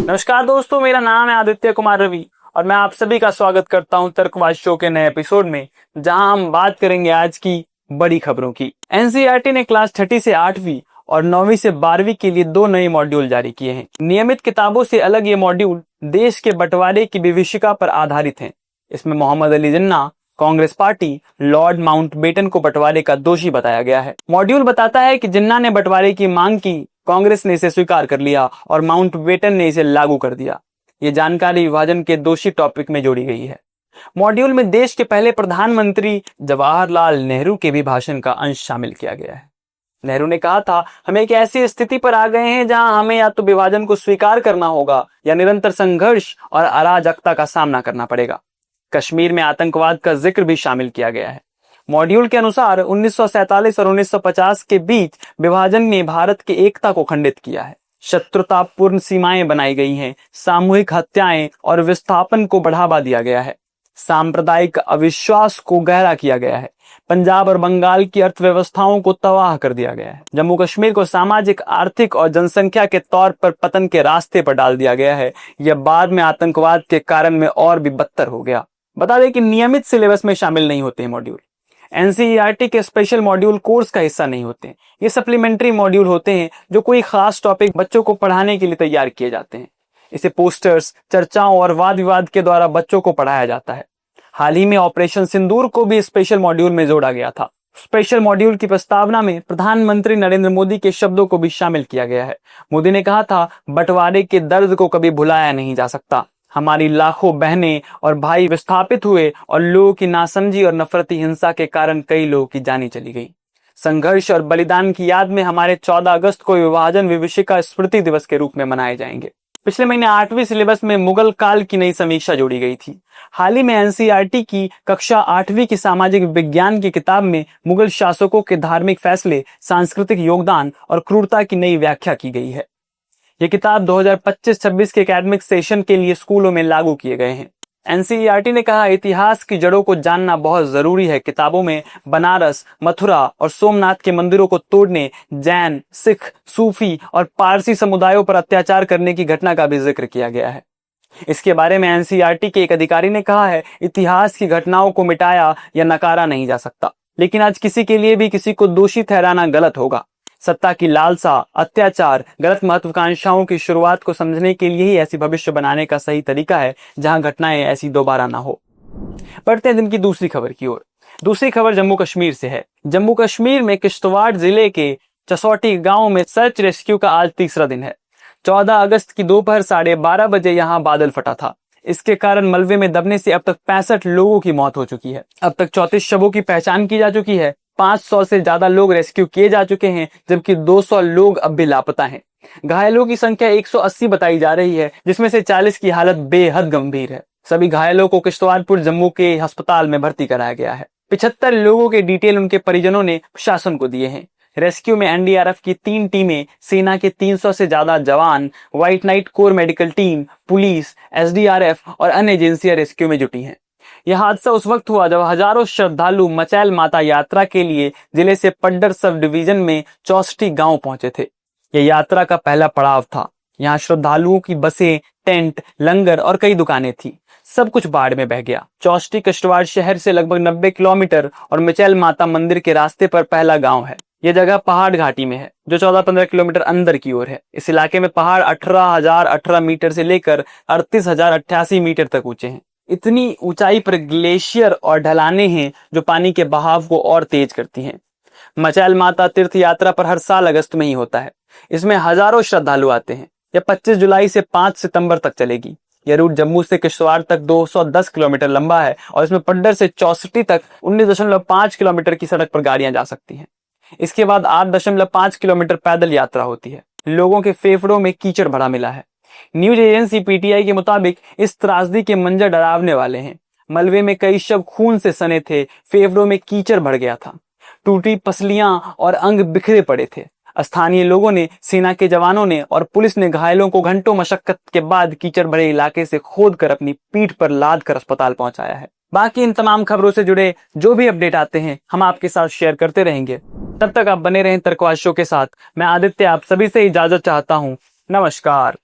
नमस्कार दोस्तों, मेरा नाम है आदित्य कुमार रवि और मैं आप सभी का स्वागत करता हूं तर्कवाद शो के नए एपिसोड में, जहां हम बात करेंगे आज की बड़ी खबरों की। एनसीईआरटी ने क्लास 30 से 8वीं और 9वीं से 12वीं के लिए 2 नए मॉड्यूल जारी किए हैं। नियमित किताबों से अलग ये मॉड्यूल देश के बंटवारे की विभीषिका पर आधारित हैं। इसमें Mohammad Ali Jinnah, Congress party, Lord Mountbatten को बंटवारे का दोषी बताया गया है। मॉड्यूल बताता है कि जिन्ना ने बंटवारे की मांग की, कांग्रेस ने इसे स्वीकार कर लिया और माउंटबेटन ने इसे लागू कर दिया। ये जानकारी विभाजन के दोषी टॉपिक में जोड़ी गई है। मॉड्यूल में देश के पहले प्रधानमंत्री जवाहरलाल नेहरू के भी भाषण का अंश शामिल किया गया है। नेहरू ने कहा था, हम एक ऐसी स्थिति पर आ गए हैं जहां हमें या तो विभाजन को स्वीकार करना होगा या निरंतर संघर्ष और अराजकता का सामना करना पड़ेगा। कश्मीर में आतंकवाद का जिक्र भी शामिल किया गया है। मॉड्यूल के अनुसार 1947 और 1950 के बीच विभाजन ने भारत की एकता को खंडित किया है। शत्रुतापूर्ण सीमाएं बनाई गई हैं, सामूहिक हत्याएं और विस्थापन को बढ़ावा दिया गया है, सांप्रदायिक अविश्वास को गहरा किया गया है, पंजाब और बंगाल की अर्थव्यवस्थाओं को तबाह कर दिया गया है, जम्मू कश्मीर को सामाजिक, आर्थिक और जनसंख्या के तौर पर पतन के रास्ते पर डाल दिया गया है। यह बाद में आतंकवाद के कारण में और भी बदतर हो गया। बता दें कि नियमित सिलेबस में शामिल नहीं होते हैं मॉड्यूल। एनसीईआरटी के स्पेशल मॉड्यूल कोर्स का हिस्सा नहीं होते हैं। ये सप्लीमेंट्री मॉड्यूल होते हैं जो कोई खास टॉपिक बच्चों को पढ़ाने के लिए तैयार किए जाते हैं। इसे पोस्टर्स, चर्चाओं और वाद विवाद के द्वारा बच्चों को पढ़ाया जाता है। हाल ही में ऑपरेशन सिंदूर को भी स्पेशल मॉड्यूल में जोड़ा गया था। स्पेशल मॉड्यूल की प्रस्तावना में प्रधानमंत्री नरेंद्र मोदी के शब्दों को भी शामिल किया गया है। मोदी ने कहा था, बंटवारे के दर्द को कभी भुलाया नहीं जा सकता। हमारी लाखों बहनें और भाई विस्थापित हुए और लोगों की नासमझी और नफरती हिंसा के कारण कई लोगों की जानें चली गई। संघर्ष और बलिदान की याद में हमारे 14 अगस्त को विभाजन विभीषिका स्मृति दिवस के रूप में मनाए जाएंगे। पिछले महीने 8वीं सिलेबस में मुगल काल की नई समीक्षा जोड़ी गई थी। हाल ही में एनसीईआरटी की कक्षा 8वीं की सामाजिक विज्ञान की किताब में मुगल शासकों के धार्मिक फैसले, सांस्कृतिक योगदान और क्रूरता की नई व्याख्या की गई है। ये किताब 2025-26 के एकेडमिक सेशन के लिए स्कूलों में लागू किए गए हैं। एनसीईआरटी ने कहा, इतिहास की जड़ों को जानना बहुत जरूरी है। किताबों में बनारस, मथुरा और सोमनाथ के मंदिरों को तोड़ने, जैन, सिख, सूफी और पारसी समुदायों पर अत्याचार करने की घटना का भी जिक्र किया गया है। इसके बारे में एनसीईआरटी के एक अधिकारी ने कहा है, इतिहास की घटनाओं को मिटाया या नकारा नहीं जा सकता, लेकिन आज किसी के लिए भी किसी को दोषी ठहराना गलत होगा। सत्ता की लालसा, अत्याचार, गलत महत्वाकांक्षाओं की शुरुआत को समझने के लिए ही ऐसी भविष्य बनाने का सही तरीका है जहां घटनाएं ऐसी दोबारा ना हो। बढ़ते हैं दिन की दूसरी खबर की ओर। दूसरी खबर जम्मू कश्मीर से है। जम्मू कश्मीर में किश्तवाड़ जिले के चसौटी गांव में सर्च रेस्क्यू का आज तीसरा दिन है। 14 अगस्त की दोपहर 12:30 बजे यहां बादल फटा था। इसके कारण मलबे में दबने से अब तक 65 लोगों की मौत हो चुकी है। अब तक 34 शवों की पहचान की जा चुकी है। 500 से ज्यादा लोग रेस्क्यू किए जा चुके हैं, जबकि 200 लोग अब भी लापता हैं। घायलों की संख्या 180 बताई जा रही है, जिसमें से 40 की हालत बेहद गंभीर है। सभी घायलों को किश्तवाड़पुर जम्मू के अस्पताल में भर्ती कराया गया है। 75 लोगों के डिटेल उनके परिजनों ने प्रशासन को दिए हैं। रेस्क्यू में एनडीआरएफ की 3 टीमें, सेना के 300 से ज्यादा जवान, white Knight Corps medical team, police, SDRF और अन्य एजेंसियां रेस्क्यू में जुटी हैं। यह हादसा उस वक्त हुआ जब हजारों श्रद्धालु मचैल माता यात्रा के लिए जिले से पड्डर सब डिवीजन में चौसठी गांव पहुंचे थे। यह यात्रा का पहला पड़ाव था। यहां श्रद्धालुओं की बसें, टेंट, लंगर और कई दुकानें थी। सब कुछ बाढ़ में बह गया। चौसठी किश्तवाड़ शहर से लगभग 90 किलोमीटर और मचैल माता मंदिर के रास्ते पर पहला गांव है। यह जगह पहाड़ घाटी में है, जो 14-15 किलोमीटर अंदर की ओर है। इस इलाके में पहाड़ 18,018 मीटर से लेकर 38,088 मीटर तक ऊंचे हैं। इतनी ऊंचाई पर ग्लेशियर और ढलानें हैं जो पानी के बहाव को और तेज करती हैं। मचैल माता तीर्थ यात्रा पर हर साल अगस्त में ही होता है। इसमें हजारों श्रद्धालु आते हैं। यह 25 जुलाई से 5 सितंबर तक चलेगी। यह रूट जम्मू से किश्तवाड़ तक 210 किलोमीटर लंबा है और इसमें पड्डर से चौसठी तक 19.5 किलोमीटर की सड़क पर गाड़ियां जा सकती हैं। इसके बाद 8.5 किलोमीटर पैदल यात्रा होती है। लोगों के फेफड़ों में कीचड़ भरा मिला है। न्यूज एजेंसी पीटीआई के मुताबिक इस त्रासदी के मंजर डरावने वाले हैं। मलबे में कई शव खून से सने थे, फेफड़ों में कीचड़ भर गया था, टूटी पसलियां और अंग बिखरे पड़े थे। स्थानीय लोगों ने, सेना के जवानों ने और पुलिस ने घायलों को घंटों मशक्कत के बाद कीचड़ भरे इलाके से खोदकर अपनी पीठ पर लाद कर अस्पताल पहुंचाया है। बाकी इन तमाम खबरों से जुड़े जो भी अपडेट आते हैं हम आपके साथ शेयर करते रहेंगे। तब तक आप बने रहें तर्कवाद शो के साथ। मैं आदित्य आप सभी से इजाजत चाहता हूं। नमस्कार।